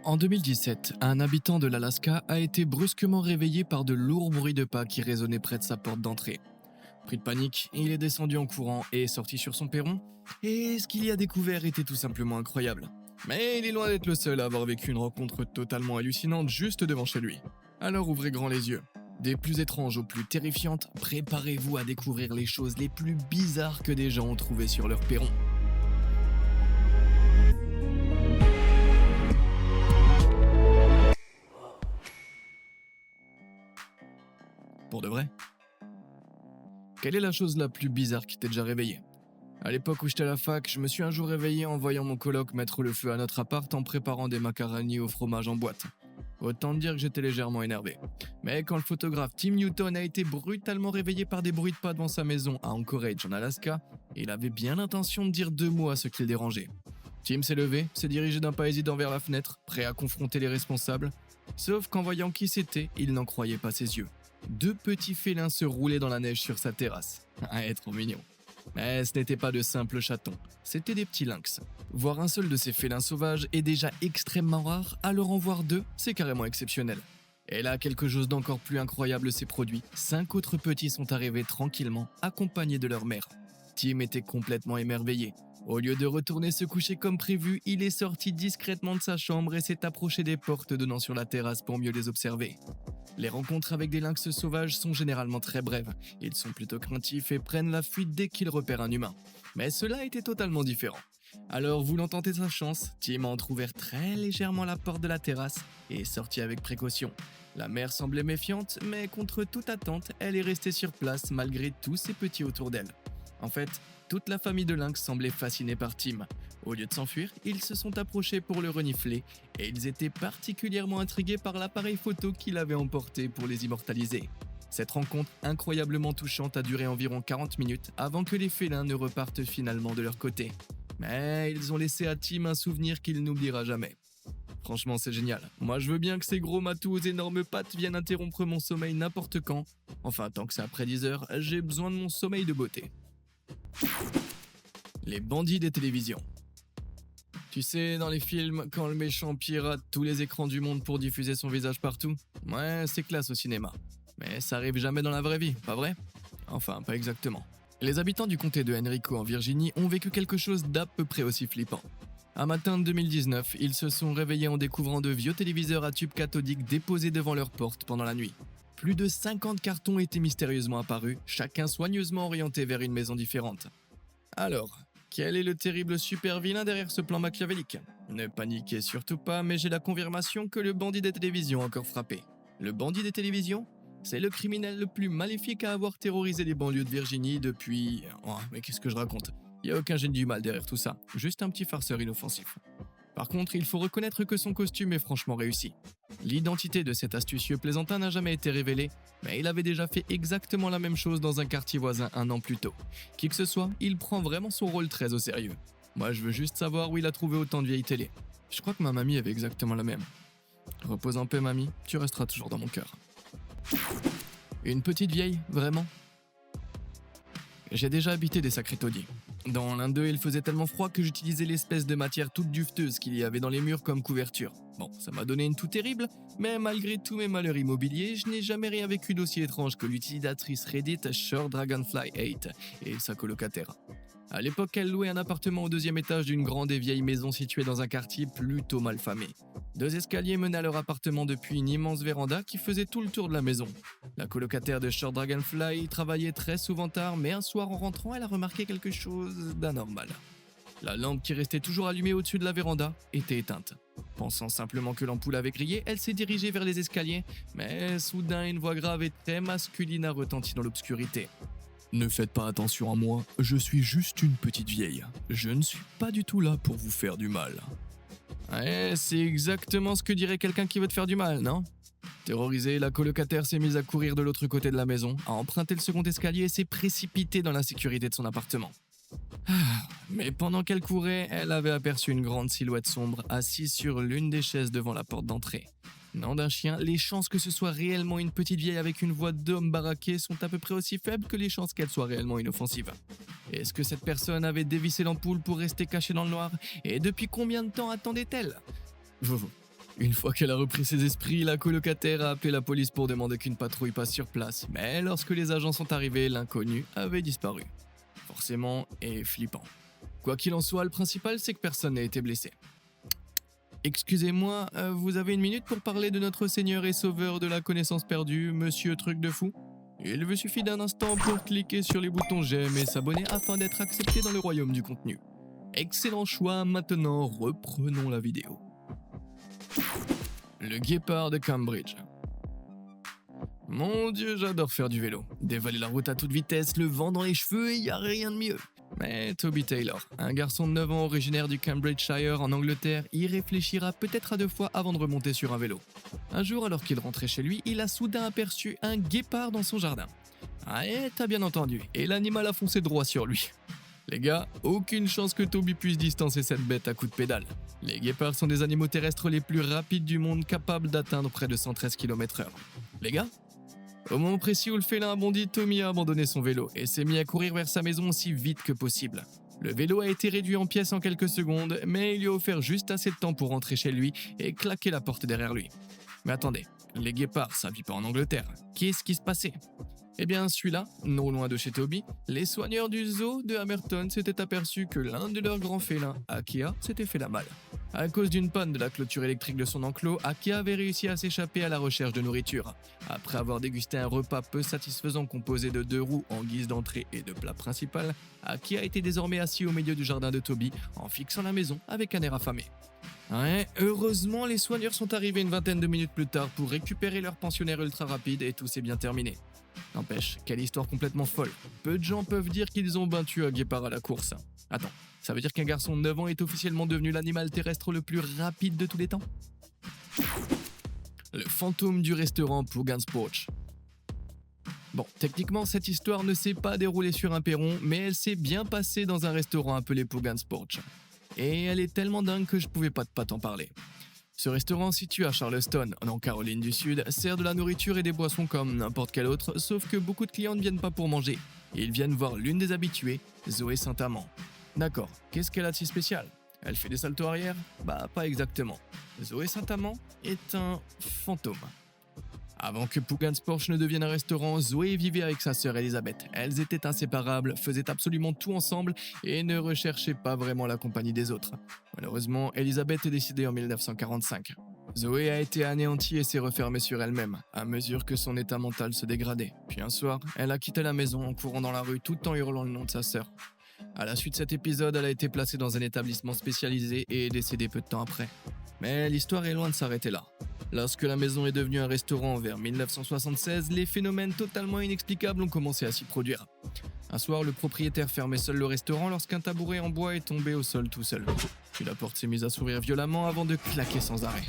En 2017, un habitant de l'Alaska a été brusquement réveillé par de lourds bruits de pas qui résonnaient près de sa porte d'entrée. Pris de panique, il est descendu en courant et est sorti sur son perron, et ce qu'il y a découvert était tout simplement incroyable. Mais il est loin d'être le seul à avoir vécu une rencontre totalement hallucinante juste devant chez lui. Alors ouvrez grand les yeux. Des plus étranges aux plus terrifiantes, préparez-vous à découvrir les choses les plus bizarres que des gens ont trouvées sur leur perron. Pour de vrai. Quelle est la chose la plus bizarre qui t'ait déjà réveillé? À l'époque où j'étais à la fac, je me suis un jour réveillé en voyant mon coloc mettre le feu à notre appart en préparant des macaronis au fromage en boîte. Autant dire que j'étais légèrement énervé. Mais quand le photographe Tim Newton a été brutalement réveillé par des bruits de pas devant sa maison à Anchorage en Alaska, il avait bien l'intention de dire 2 mots à ce qui le dérangeait. Tim s'est levé, s'est dirigé d'un pas hésitant vers la fenêtre, prêt à confronter les responsables. Sauf qu'en voyant qui c'était, il n'en croyait pas ses yeux. 2 petits félins se roulaient dans la neige sur sa terrasse. Trop mignon. Mais ce n'était pas de simples chatons, c'était des petits lynx. Voir un seul de ces félins sauvages est déjà extrêmement rare, alors en voir 2, c'est carrément exceptionnel. Et là, quelque chose d'encore plus incroyable s'est produit. 5 autres petits sont arrivés tranquillement, accompagnés de leur mère. Tim était complètement émerveillé. Au lieu de retourner se coucher comme prévu, il est sorti discrètement de sa chambre et s'est approché des portes donnant sur la terrasse pour mieux les observer. Les rencontres avec des lynx sauvages sont généralement très brèves. Ils sont plutôt craintifs et prennent la fuite dès qu'ils repèrent un humain. Mais cela était totalement différent. Alors, voulant tenter sa chance, Tim a entrouvert très légèrement la porte de la terrasse et est sorti avec précaution. La mère semblait méfiante, mais contre toute attente, elle est restée sur place malgré tous ces petits autour d'elle. En fait, toute la famille de lynx semblait fascinée par Tim. Au lieu de s'enfuir, ils se sont approchés pour le renifler et ils étaient particulièrement intrigués par l'appareil photo qu'il avait emporté pour les immortaliser. Cette rencontre incroyablement touchante a duré environ 40 minutes avant que les félins ne repartent finalement de leur côté. Mais ils ont laissé à Tim un souvenir qu'il n'oubliera jamais. Franchement, c'est génial. Moi, je veux bien que ces gros matous aux énormes pattes viennent interrompre mon sommeil n'importe quand. Enfin, tant que c'est après 10 heures, j'ai besoin de mon sommeil de beauté. Les bandits des télévisions. Tu sais, dans les films, quand le méchant pirate tous les écrans du monde pour diffuser son visage partout? Ouais, c'est classe au cinéma. Mais ça arrive jamais dans la vraie vie, pas vrai? Enfin, pas exactement. Les habitants du comté de Henrico en Virginie ont vécu quelque chose d'à peu près aussi flippant. Un matin de 2019, ils se sont réveillés en découvrant de vieux téléviseurs à tube cathodique déposés devant leur porte pendant la nuit. Plus de 50 cartons étaient mystérieusement apparus, chacun soigneusement orienté vers une maison différente. Alors, quel est le terrible super vilain derrière ce plan machiavélique? Ne paniquez surtout pas, mais j'ai la confirmation que le bandit des télévisions a encore frappé. Le bandit des télévisions? C'est le criminel le plus maléfique à avoir terrorisé les banlieues de Virginie depuis... Oh, mais qu'est-ce que je raconte? Il n'y a aucun génie du mal derrière tout ça, juste un petit farceur inoffensif. Par contre, il faut reconnaître que son costume est franchement réussi. L'identité de cet astucieux plaisantin n'a jamais été révélée, mais il avait déjà fait exactement la même chose dans un quartier voisin un an plus tôt. Qui que ce soit, il prend vraiment son rôle très au sérieux. Moi, je veux juste savoir où il a trouvé autant de vieilles télé. Je crois que ma mamie avait exactement la même. Repose en paix, mamie, tu resteras toujours dans mon cœur. Une petite vieille, vraiment? J'ai déjà habité des sacrés taudis. Dans l'un d'eux, il faisait tellement froid que j'utilisais l'espèce de matière toute duveteuse qu'il y avait dans les murs comme couverture. Bon, ça m'a donné une toux terrible, mais malgré tous mes malheurs immobiliers, je n'ai jamais rien vécu d'aussi étrange que l'utilisatrice Reddit Short Dragonfly 8 et sa colocataire. À l'époque, elle louait un appartement au 2e étage d'une grande et vieille maison située dans un quartier plutôt malfamé. 2 escaliers menaient à leur appartement depuis une immense véranda qui faisait tout le tour de la maison. La colocataire de Short Dragonfly travaillait très souvent tard, mais un soir en rentrant, elle a remarqué quelque chose d'anormal. La lampe qui restait toujours allumée au-dessus de la véranda était éteinte. Pensant simplement que l'ampoule avait grillé, elle s'est dirigée vers les escaliers, mais soudain une voix grave et très masculine a retenti dans l'obscurité. Ne faites pas attention à moi, je suis juste une petite vieille. Je ne suis pas du tout là pour vous faire du mal. Ouais, c'est exactement ce que dirait quelqu'un qui veut te faire du mal, non? Terrorisée, la colocataire s'est mise à courir de l'autre côté de la maison, a emprunté le second escalier et s'est précipitée dans l'insécurité de son appartement. Mais pendant qu'elle courait, elle avait aperçu une grande silhouette sombre assise sur l'une des chaises devant la porte d'entrée. Nom d'un chien, les chances que ce soit réellement une petite vieille avec une voix d'homme baraqué sont à peu près aussi faibles que les chances qu'elle soit réellement inoffensive. Est-ce que cette personne avait dévissé l'ampoule pour rester cachée dans le noir? Et depuis combien de temps attendait-elle? Une fois qu'elle a repris ses esprits, la colocataire a appelé la police pour demander qu'une patrouille passe sur place, mais lorsque les agents sont arrivés, l'inconnu avait disparu. Forcément et flippant. Quoi qu'il en soit, le principal c'est que personne n'a été blessé. Excusez-moi, vous avez une minute pour parler de notre Seigneur et Sauveur de la connaissance perdue, Monsieur Truc de Fou? Il vous suffit d'un instant pour cliquer sur les boutons j'aime et s'abonner afin d'être accepté dans le royaume du contenu. Excellent choix, maintenant reprenons la vidéo. Le guépard de Cambridge. Mon dieu, j'adore faire du vélo. Dévaler la route à toute vitesse, le vent dans les cheveux et y a rien de mieux. Mais Toby Taylor, un garçon de 9 ans originaire du Cambridgeshire en Angleterre, y réfléchira peut-être à 2 fois avant de remonter sur un vélo. Un jour, alors qu'il rentrait chez lui, il a soudain aperçu un guépard dans son jardin. Ah, et t'as bien entendu, et l'animal a foncé droit sur lui. Les gars, aucune chance que Toby puisse distancer cette bête à coups de pédale. Les guépards sont des animaux terrestres les plus rapides du monde, capables d'atteindre près de 113 km/h. Les gars, au moment précis où le félin a bondi, Tommy a abandonné son vélo et s'est mis à courir vers sa maison aussi vite que possible. Le vélo a été réduit en pièces en quelques secondes, mais il lui a offert juste assez de temps pour rentrer chez lui et claquer la porte derrière lui. Mais attendez, les guépards, ça vit pas en Angleterre. Qu'est-ce qui se passait ? Eh bien, celui-là, non loin de chez Toby, les soigneurs du zoo de Hamerton s'étaient aperçus que l'un de leurs grands félins, Akia, s'était fait la malle. À cause d'une panne de la clôture électrique de son enclos, Akia avait réussi à s'échapper à la recherche de nourriture. Après avoir dégusté un repas peu satisfaisant composé de 2 roux en guise d'entrée et de plat principal, Akia était désormais assis au milieu du jardin de Toby, en fixant la maison avec un air affamé. Ouais, heureusement, les soigneurs sont arrivés une vingtaine de minutes plus tard pour récupérer leur pensionnaire ultra rapide et tout s'est bien terminé. N'empêche, quelle histoire complètement folle. Peu de gens peuvent dire qu'ils ont battu un guépard à la course. Attends, ça veut dire qu'un garçon de 9 ans est officiellement devenu l'animal terrestre le plus rapide de tous les temps ? Le fantôme du restaurant Poogan's Porch. Bon, techniquement, cette histoire ne s'est pas déroulée sur un perron, mais elle s'est bien passée dans un restaurant appelé Poogan's Porch. Et elle est tellement dingue que je pouvais pas t'en parler. Ce restaurant situé à Charleston, en Caroline du Sud, sert de la nourriture et des boissons comme n'importe quel autre, sauf que beaucoup de clients ne viennent pas pour manger. Ils viennent voir l'une des habituées, Zoé Saint-Amand. D'accord, qu'est-ce qu'elle a de si spécial ? Elle fait des saltos arrière ? Bah, pas exactement. Zoé Saint-Amand est un fantôme. Avant que Poogan's Porch ne devienne un restaurant, Zoé vivait avec sa sœur Elisabeth. Elles étaient inséparables, faisaient absolument tout ensemble et ne recherchaient pas vraiment la compagnie des autres. Malheureusement, Elisabeth est décédée en 1945. Zoé a été anéantie et s'est refermée sur elle-même, à mesure que son état mental se dégradait. Puis un soir, elle a quitté la maison en courant dans la rue tout en hurlant le nom de sa sœur. À la suite de cet épisode, elle a été placée dans un établissement spécialisé et est décédée peu de temps après. Mais l'histoire est loin de s'arrêter là. Lorsque la maison est devenue un restaurant vers 1976, les phénomènes totalement inexplicables ont commencé à s'y produire. Un soir, le propriétaire fermait seul le restaurant lorsqu'un tabouret en bois est tombé au sol tout seul. Puis la porte s'est mise à sourire violemment avant de claquer sans arrêt.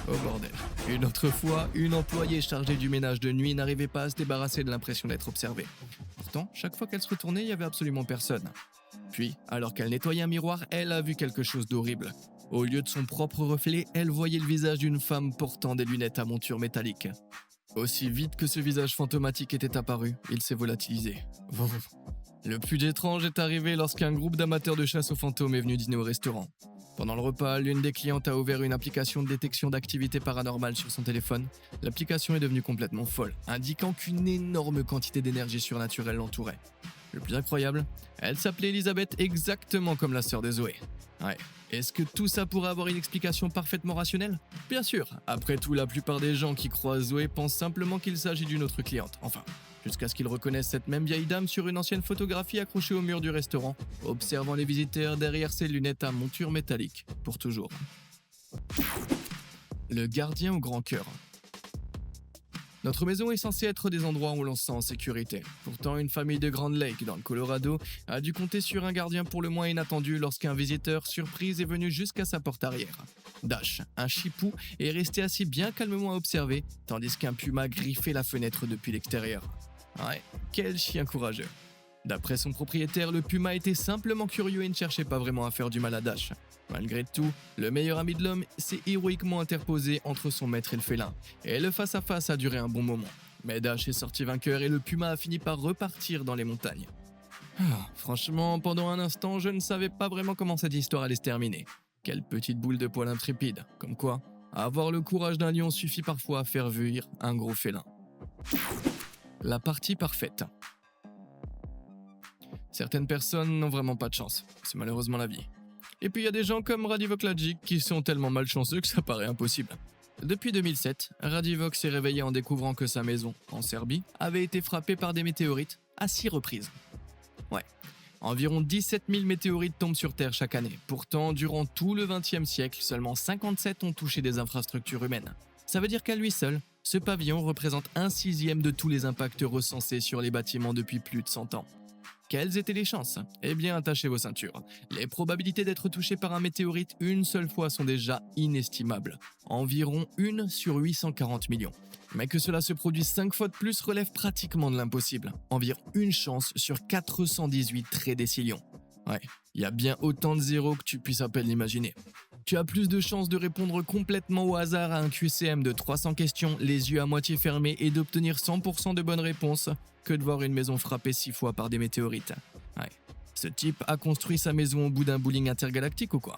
Oh bordel. Une autre fois, une employée chargée du ménage de nuit n'arrivait pas à se débarrasser de l'impression d'être observée. Pourtant, chaque fois qu'elle se retournait, il n'y avait absolument personne. Puis, alors qu'elle nettoyait un miroir, elle a vu quelque chose d'horrible. Au lieu de son propre reflet, elle voyait le visage d'une femme portant des lunettes à monture métallique. Aussi vite que ce visage fantomatique était apparu, il s'est volatilisé. Le plus étrange est arrivé lorsqu'un groupe d'amateurs de chasse aux fantômes est venu dîner au restaurant. Pendant le repas, l'une des clientes a ouvert une application de détection d'activité paranormale sur son téléphone. L'application est devenue complètement folle, indiquant qu'une énorme quantité d'énergie surnaturelle l'entourait. Le plus incroyable, elle s'appelait Elisabeth exactement comme la sœur de Zoé. Ouais. Est-ce que tout ça pourrait avoir une explication parfaitement rationnelle ? Bien sûr. Après tout, la plupart des gens qui croient Zoé pensent simplement qu'il s'agit d'une autre cliente. Enfin, jusqu'à ce qu'ils reconnaissent cette même vieille dame sur une ancienne photographie accrochée au mur du restaurant, observant les visiteurs derrière ses lunettes à monture métallique, pour toujours. Le gardien au grand cœur. Notre maison est censée être des endroits où l'on se sent en sécurité. Pourtant, une famille de Grand Lake, dans le Colorado, a dû compter sur un gardien pour le moins inattendu lorsqu'un visiteur surprise est venu jusqu'à sa porte arrière. Dash, un chipou, est resté assis bien calmement à observer, tandis qu'un puma griffait la fenêtre depuis l'extérieur. Ouais, quel chien courageux. D'après son propriétaire, le puma était simplement curieux et ne cherchait pas vraiment à faire du mal à Dash. Malgré tout, le meilleur ami de l'homme s'est héroïquement interposé entre son maître et le félin, et le face-à-face a duré un bon moment. Mais Dash est sorti vainqueur et le puma a fini par repartir dans les montagnes. Franchement, pendant un instant, je ne savais pas vraiment comment cette histoire allait se terminer. Quelle petite boule de poil intrépide, comme quoi, Avoir le courage d'un lion suffit parfois à faire fuir un gros félin. La partie parfaite. Certaines personnes n'ont vraiment pas de chance, c'est malheureusement la vie. Et puis il y a des gens comme Radivok Lajic qui sont tellement malchanceux que ça paraît impossible. Depuis 2007, Radivok s'est réveillé en découvrant que sa maison, en Serbie, avait été frappée par des météorites à 6 reprises. Ouais, environ 17 000 météorites tombent sur Terre chaque année. Pourtant, durant tout le XXe siècle, seulement 57 ont touché des infrastructures humaines. Ça veut dire qu'à lui seul, ce pavillon représente 1/6 de tous les impacts recensés sur les bâtiments depuis plus de 100 ans. Quelles étaient les chances? Eh bien, attachez vos ceintures. Les probabilités d'être touché par un météorite une seule fois sont déjà inestimables. Environ 1 sur 840 millions. Mais que cela se produise 5 fois de plus relève pratiquement de l'impossible. Environ une chance sur 418 trédécillions. Ouais, il y a bien autant de zéros que tu puisses à peine l'imaginer. Tu as plus de chances de répondre complètement au hasard à un QCM de 300 questions, les yeux à moitié fermés, et d'obtenir 100% de bonnes réponses que de voir une maison frappée 6 fois par des météorites. Ouais. Ce type a construit sa maison au bout d'un bowling intergalactique ou quoi?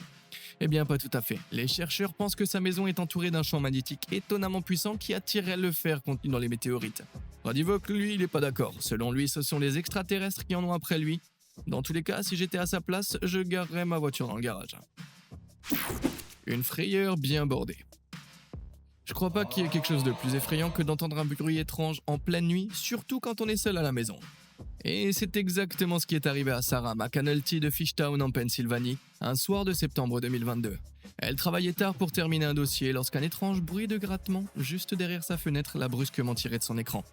Eh bien, pas tout à fait. Les chercheurs pensent que sa maison est entourée d'un champ magnétique étonnamment puissant qui attirerait le fer contenu dans les météorites. Radivok, lui, il est pas d'accord. Selon lui, ce sont les extraterrestres qui en ont après lui. Dans tous les cas, si j'étais à sa place, je garerais ma voiture dans le garage. Une frayeur bien bordée. Je crois pas qu'il y ait quelque chose de plus effrayant que d'entendre un bruit étrange en pleine nuit, surtout quand on est seul à la maison. Et c'est exactement ce qui est arrivé à Sarah McAnulty de Fishtown en Pennsylvanie, un soir de septembre 2022. Elle travaillait tard pour terminer un dossier lorsqu'un étrange bruit de grattement, juste derrière sa fenêtre, l'a brusquement tiré de son écran.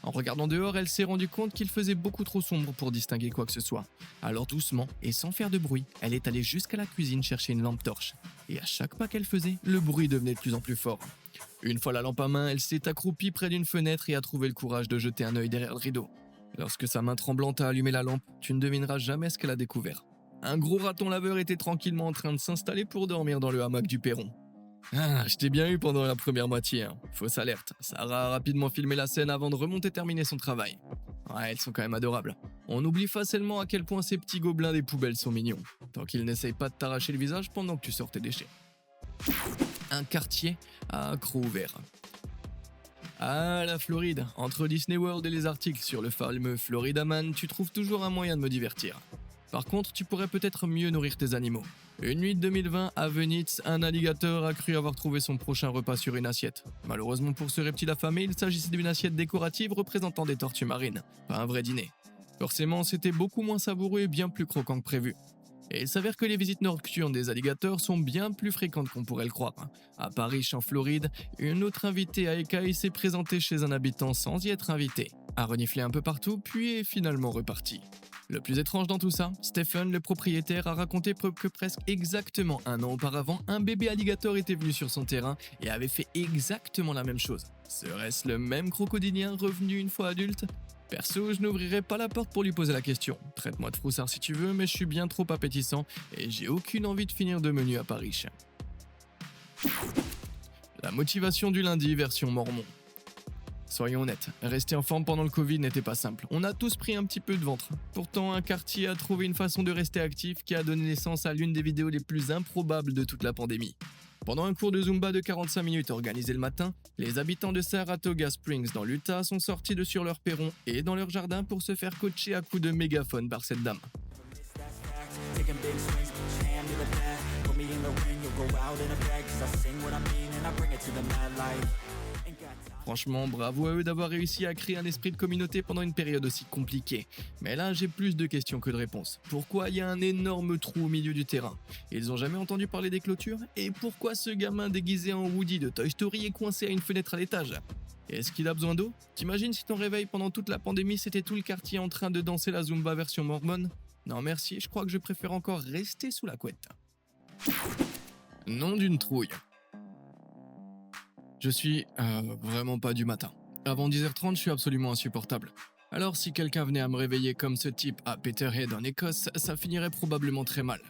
En regardant dehors, elle s'est rendue compte qu'il faisait beaucoup trop sombre pour distinguer quoi que ce soit. Alors doucement, et sans faire de bruit, elle est allée jusqu'à la cuisine chercher une lampe torche. Et à chaque pas qu'elle faisait, le bruit devenait de plus en plus fort. Une fois la lampe à main, elle s'est accroupie près d'une fenêtre et a trouvé le courage de jeter un œil derrière le rideau. Lorsque sa main tremblante a allumé la lampe, tu ne devineras jamais ce qu'elle a découvert. Un gros raton laveur était tranquillement en train de s'installer pour dormir dans le hamac du perron. Ah, je t'ai bien eu pendant la première moitié, hein. Fausse alerte. Sarah a rapidement filmé la scène avant de remonter terminer son travail. Ouais, elles sont quand même adorables. On oublie facilement à quel point ces petits gobelins des poubelles sont mignons. Tant qu'ils n'essayent pas de t'arracher le visage pendant que tu sors tes déchets. Un quartier à accro ouvert. Ah, la Floride. Entre Disney World et les articles sur le fameux Florida Man, tu trouves toujours un moyen de me divertir. Par contre, tu pourrais peut-être mieux nourrir tes animaux. Une nuit de 2020, à Venice, un alligator a cru avoir trouvé son prochain repas sur une assiette. Malheureusement pour ce reptile affamé, il s'agissait d'une assiette décorative représentant des tortues marines, pas un vrai dîner. Forcément, c'était beaucoup moins savoureux et bien plus croquant que prévu. Et il s'avère que les visites nocturnes des alligators sont bien plus fréquentes qu'on pourrait le croire. À Paris, en Floride, une autre invitée à écailles s'est présentée chez un habitant sans y être invité, a reniflé un peu partout, puis est finalement reparti. Le plus étrange dans tout ça, Stephen, le propriétaire, a raconté que presque exactement un an auparavant, un bébé alligator était venu sur son terrain et avait fait exactement la même chose. Serait-ce le même crocodilien revenu une fois adulte? Perso, je n'ouvrirai pas la porte pour lui poser la question. Traite-moi de froussard si tu veux, mais je suis bien trop appétissant et j'ai aucune envie de finir de menu à Paris. La motivation du lundi version mormon. Soyons honnêtes, rester en forme pendant le Covid n'était pas simple. On a tous pris un petit peu de ventre. Pourtant, un quartier a trouvé une façon de rester actif qui a donné naissance à l'une des vidéos les plus improbables de toute la pandémie. Pendant un cours de Zumba de 45 minutes organisé le matin, les habitants de Saratoga Springs dans l'Utah sont sortis de sur leur perron et dans leur jardin pour se faire coacher à coups de mégaphone par cette dame. Franchement, bravo à eux d'avoir réussi à créer un esprit de communauté pendant une période aussi compliquée. Mais là, j'ai plus de questions que de réponses. Pourquoi il y a un énorme trou au milieu du terrain? Ils ont jamais entendu parler des clôtures? Et pourquoi ce gamin déguisé en Woody de Toy Story est coincé à une fenêtre à l'étage? Est-ce qu'il a besoin d'eau? T'imagines si ton réveil pendant toute la pandémie c'était tout le quartier en train de danser la Zumba version mormone? Non merci, je crois que je préfère encore rester sous la couette. Nom d'une trouille. Je suis vraiment pas du matin. Avant 10h30, je suis absolument insupportable. Alors si quelqu'un venait à me réveiller comme ce type à Peterhead en Écosse, ça finirait probablement très mal.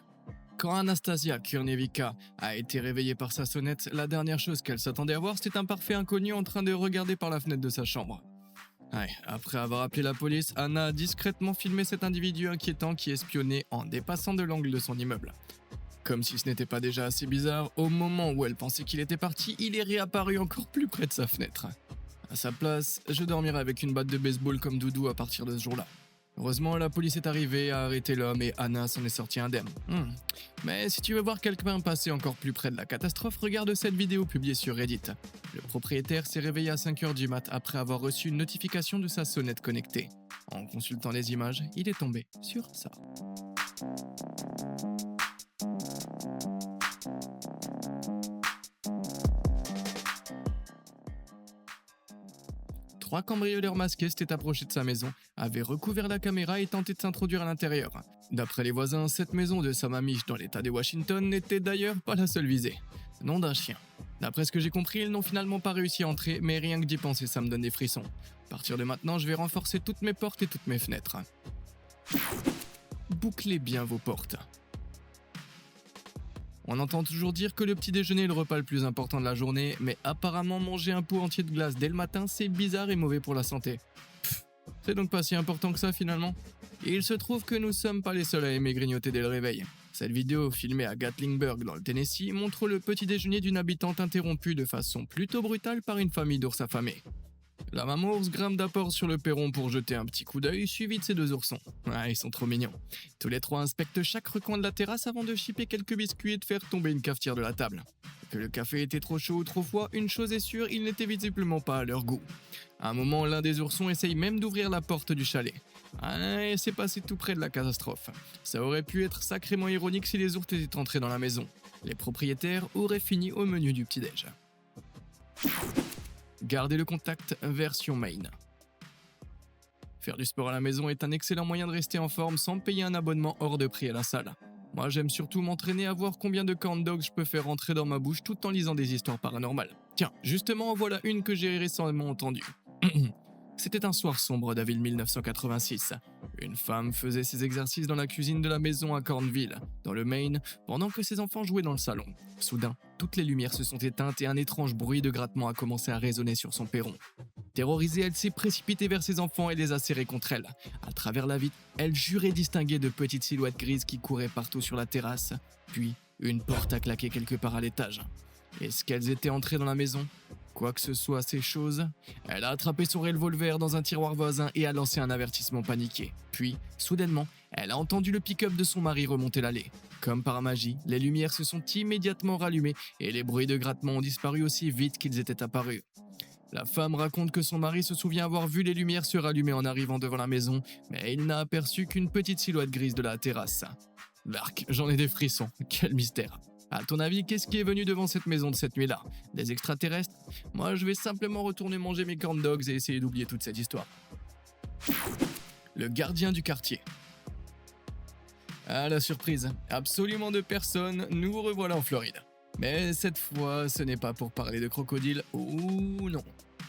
Quand Anastasia Kurnevica a été réveillée par sa sonnette, la dernière chose qu'elle s'attendait à voir, c'était un parfait inconnu en train de regarder par la fenêtre de sa chambre. Ouais, après avoir appelé la police, Anna a discrètement filmé cet individu inquiétant qui espionnait en dépassant de l'angle de son immeuble. Comme si ce n'était pas déjà assez bizarre, au moment où elle pensait qu'il était parti, il est réapparu encore plus près de sa fenêtre. À sa place, je dormirai avec une batte de baseball comme doudou à partir de ce jour-là. Heureusement, la police est arrivée, a arrêté l'homme et Anna s'en est sortie indemne. Mais si tu veux voir quelqu'un passer encore plus près de la catastrophe, regarde cette vidéo publiée sur Reddit. Le propriétaire s'est réveillé à 5h du mat après avoir reçu une notification de sa sonnette connectée. En consultant les images, il est tombé sur ça. Trois cambrioleurs masqués s'étaient approchés de sa maison, avaient recouvert la caméra et tenté de s'introduire à l'intérieur. D'après les voisins, cette maison de Sammamish dans l'état de Washington n'était d'ailleurs pas la seule visée. Nom d'un chien. D'après ce que j'ai compris, ils n'ont finalement pas réussi à entrer, mais rien que d'y penser, ça me donne des frissons. À partir de maintenant, je vais renforcer toutes mes portes et toutes mes fenêtres. Bouclez bien vos portes. On entend toujours dire que le petit déjeuner est le repas le plus important de la journée, mais apparemment manger un pot entier de glace dès le matin, c'est bizarre et mauvais pour la santé. C'est donc pas si important que ça finalement. Et il se trouve que nous sommes pas les seuls à aimer grignoter dès le réveil. Cette vidéo, filmée à Gatlinburg dans le Tennessee, montre le petit déjeuner d'une habitante interrompu de façon plutôt brutale par une famille d'ours affamés. La maman ours grimpe d'abord sur le perron pour jeter un petit coup d'œil, suivi de ses deux oursons. Ah, ils sont trop mignons. Tous les trois inspectent chaque recoin de la terrasse avant de chipper quelques biscuits et de faire tomber une cafetière de la table. Que le café était trop chaud ou trop froid, une chose est sûre, il n'était visiblement pas à leur goût. À un moment, l'un des oursons essaye même d'ouvrir la porte du chalet. Ah, et c'est passé tout près de la catastrophe. Ça aurait pu être sacrément ironique si les ours étaient entrés dans la maison. Les propriétaires auraient fini au menu du petit-déj. Gardez le contact version main. Faire du sport à la maison est un excellent moyen de rester en forme sans payer un abonnement hors de prix à la salle. Moi, j'aime surtout m'entraîner à voir combien de corn dogs je peux faire rentrer dans ma bouche tout en lisant des histoires paranormales. Tiens, justement, voilà une que j'ai récemment entendue. C'était un soir sombre d'avril 1986. Une femme faisait ses exercices dans la cuisine de la maison à Cornville, dans le Maine, pendant que ses enfants jouaient dans le salon. Soudain, toutes les lumières se sont éteintes et un étrange bruit de grattement a commencé à résonner sur son perron. Terrorisée, elle s'est précipitée vers ses enfants et les a serrés contre elle. À travers la vitre, elle jurait distinguer de petites silhouettes grises qui couraient partout sur la terrasse. Puis, une porte a claqué quelque part à l'étage. Est-ce qu'elles étaient entrées dans la maison ? Quoi que ce soit ces choses, elle a attrapé son revolver dans un tiroir voisin et a lancé un avertissement paniqué. Puis, soudainement, elle a entendu le pick-up de son mari remonter l'allée. Comme par magie, les lumières se sont immédiatement rallumées et les bruits de grattement ont disparu aussi vite qu'ils étaient apparus. La femme raconte que son mari se souvient avoir vu les lumières se rallumer en arrivant devant la maison, mais il n'a aperçu qu'une petite silhouette grise de la terrasse. L'arc, j'en ai des frissons, quel mystère. À ton avis, qu'est-ce qui est venu devant cette maison de cette nuit-là ? Des extraterrestres ? Moi, je vais simplement retourner manger mes corn dogs et essayer d'oublier toute cette histoire. Le gardien du quartier. À la surprise, absolument de personne, nous vous revoilà en Floride. Mais cette fois, ce n'est pas pour parler de crocodile, ou non.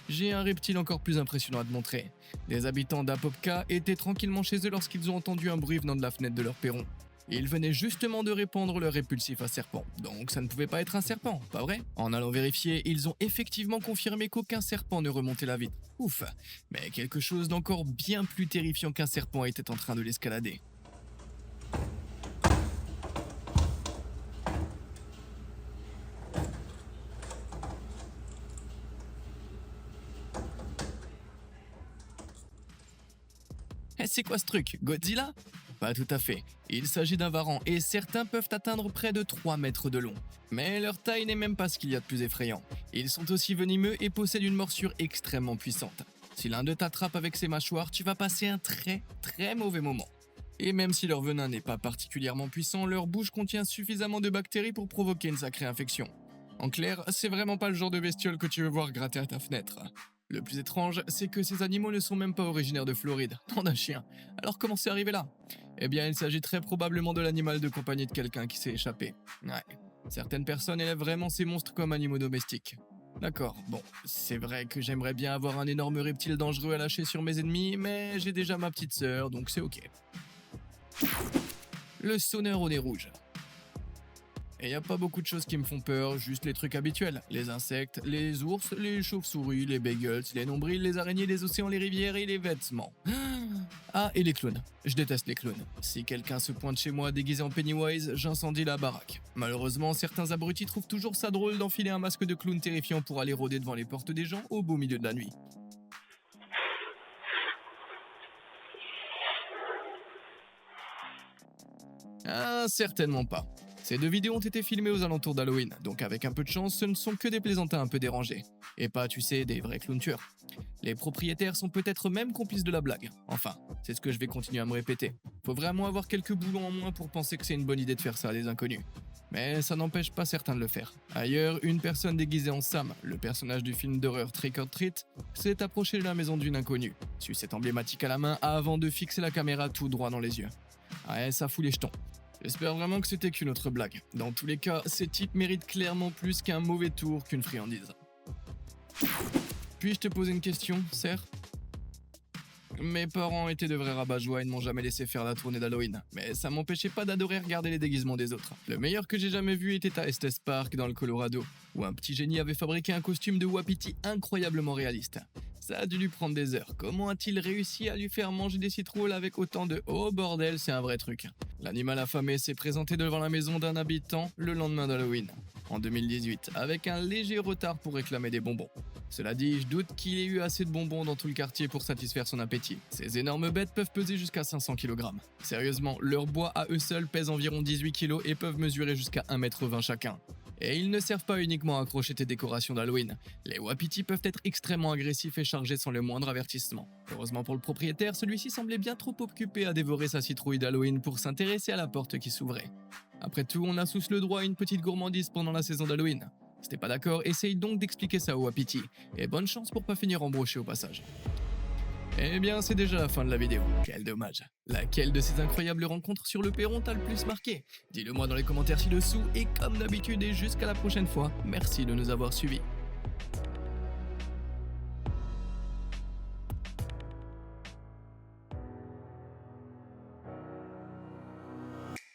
J'ai un reptile encore plus impressionnant à te montrer. Les habitants d'Apopka étaient tranquillement chez eux lorsqu'ils ont entendu un bruit venant de la fenêtre de leur perron. Ils venaient justement de répandre leur répulsif à serpent, donc ça ne pouvait pas être un serpent, pas vrai ? En allant vérifier, ils ont effectivement confirmé qu'aucun serpent ne remontait la vitre. Ouf, mais quelque chose d'encore bien plus terrifiant qu'un serpent était en train de l'escalader. C'est quoi ce truc ? Godzilla ? Pas tout à fait. Il s'agit d'un varan et certains peuvent atteindre près de 3 mètres de long. Mais leur taille n'est même pas ce qu'il y a de plus effrayant. Ils sont aussi venimeux et possèdent une morsure extrêmement puissante. Si l'un d'eux t'attrape avec ses mâchoires, tu vas passer un très mauvais moment. Et même si leur venin n'est pas particulièrement puissant, leur bouche contient suffisamment de bactéries pour provoquer une sacrée infection. En clair, c'est vraiment pas le genre de bestiole que tu veux voir gratter à ta fenêtre. Le plus étrange, c'est que ces animaux ne sont même pas originaires de Floride, nom d'un chien. Alors comment c'est arrivé là ? Eh bien, il s'agit très probablement de l'animal de compagnie de quelqu'un qui s'est échappé. Ouais, certaines personnes élèvent vraiment ces monstres comme animaux domestiques. D'accord, bon, c'est vrai que j'aimerais bien avoir un énorme reptile dangereux à lâcher sur mes ennemis, mais j'ai déjà ma petite sœur, donc c'est ok. Le sonneur au nez rouge. Et y a pas beaucoup de choses qui me font peur, juste les trucs habituels. Les insectes, les ours, les chauves-souris, les bagels, les nombrils, les araignées, les océans, les rivières et les vêtements. Ah, et les clowns. Je déteste les clowns. Si quelqu'un se pointe chez moi déguisé en Pennywise, j'incendie la baraque. Malheureusement, certains abrutis trouvent toujours ça drôle d'enfiler un masque de clown terrifiant pour aller rôder devant les portes des gens au beau milieu de la nuit. Ah, certainement pas. Ces deux vidéos ont été filmées aux alentours d'Halloween, donc avec un peu de chance, ce ne sont que des plaisantins un peu dérangés. Et pas, tu sais, des vrais clowns tueurs. Les propriétaires sont peut-être même complices de la blague. Enfin, c'est ce que je vais continuer à me répéter. Faut vraiment avoir quelques boulons en moins pour penser que c'est une bonne idée de faire ça à des inconnus. Mais ça n'empêche pas certains de le faire. Ailleurs, une personne déguisée en Sam, le personnage du film d'horreur Trick or Treat, s'est approché de la maison d'une inconnue, sucette emblématique à la main avant de fixer la caméra tout droit dans les yeux. Ouais, ça fout les jetons. J'espère vraiment que c'était qu'une autre blague. Dans tous les cas, ces types méritent clairement plus qu'un mauvais tour qu'une friandise. Puis-je te poser une question, Serre ? Mes parents étaient de vrais rabat-joie et ne m'ont jamais laissé faire la tournée d'Halloween, mais ça m'empêchait pas d'adorer regarder les déguisements des autres. Le meilleur que j'ai jamais vu était à Estes Park dans le Colorado, où un petit génie avait fabriqué un costume de wapiti incroyablement réaliste. Ça a dû lui prendre des heures. Comment a-t-il réussi à lui faire manger des citrouilles avec autant de... Oh bordel, c'est un vrai truc. L'animal affamé s'est présenté devant la maison d'un habitant le lendemain d'Halloween, en 2018, avec un léger retard pour réclamer des bonbons. Cela dit, je doute qu'il ait eu assez de bonbons dans tout le quartier pour satisfaire son appétit. Ces énormes bêtes peuvent peser jusqu'à 500 kg. Sérieusement, leur bois à eux seuls pèse environ 18 kg et peuvent mesurer jusqu'à 1,20 m chacun. Et ils ne servent pas uniquement à accrocher tes décorations d'Halloween. Les wapitis peuvent être extrêmement agressifs et chargés sans le moindre avertissement. Heureusement pour le propriétaire, celui-ci semblait bien trop occupé à dévorer sa citrouille d'Halloween pour s'intéresser à la porte qui s'ouvrait. Après tout, on a tous le droit à une petite gourmandise pendant la saison d'Halloween. Si t'es pas d'accord, essaye donc d'expliquer ça aux wapitis. Et bonne chance pour pas finir embroché au passage. Eh bien, c'est déjà la fin de la vidéo. Quel dommage. Laquelle de ces incroyables rencontres sur le perron t'a le plus marqué? Dis-le moi dans les commentaires ci-dessous et comme d'habitude et jusqu'à la prochaine fois, merci de nous avoir suivis.